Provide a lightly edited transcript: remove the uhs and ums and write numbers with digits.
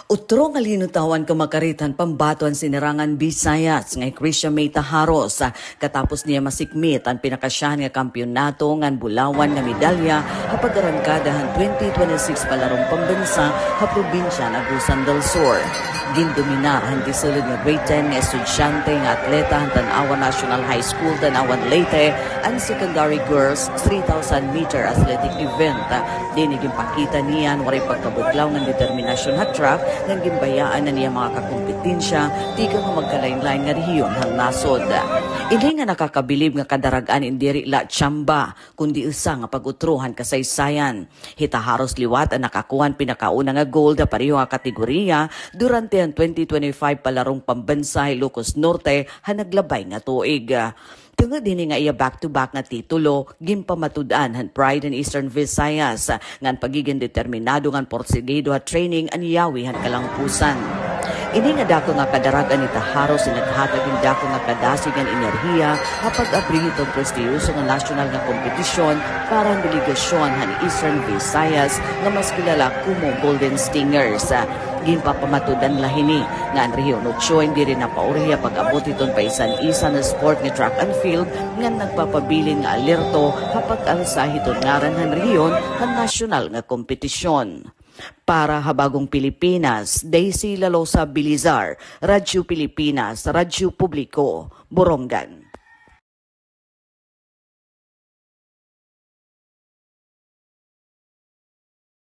Utro nga linutawan kamakaritan pambatuan sinirangan Visayas ngay Krisha May Taharos katapos niya masikmit ang pinakasyahan nga kampyonato ngan Bulawan nga medalya kapag arangkadahan 2026 palarong pambansa ha probinsya ng Agusan del Sur. Gindominar hanti sulod nga grade 10 nga estudyante nga atleta han Tanawa National High School Tanawan Leyte ang secondary girls 3,000 meter athletic event. Diniging pakita niyan waray pagkabutlaw ng determinasyon ha track ng gimbayaan na niya mga kakompetensya, di ka nga magkalain-lain nga rehiyon hang nasod. Hindi nga nakakabilib nga kadaragaan indiri la Chamba, kundi isa nga pag-utruhan kasaysayan. Hitaharos liwat ang nakakuhan pinakauna nga gold na pareho nga kategorya durante ang 2025 palarong pambansa Ilocos Norte ha naglabay nga tuig. Tungod din nga iya back-to-back nga titulo, gimpamatudan han Pride in Eastern Visayas, ngan pagiging determinado ngan porsigido at training aniyawi han kalampusan. Ini nga dako nga kadaragan ni Taharos sinaghatag ng dako nga kadasig ng enerhiya kapag abri itong prestiyoso nga national nga kompetisyon para ang delegasyon han Eastern Visayas nga mas kilala kumo Golden Stingers. Ginpapamatudan lahini nga ang rehiyon Ocho hindi rin napauriya pag-abot itong paisan-isa na sport ni track and field nga nagpapabilin nga alerto kapag alsahiton ngaran han rehiyon ang national nga kompetisyon. Para Habagong Pilipinas, Daisy Lalosa Bilizar, Radyo Pilipinas, Radyo Publiko, Borongan.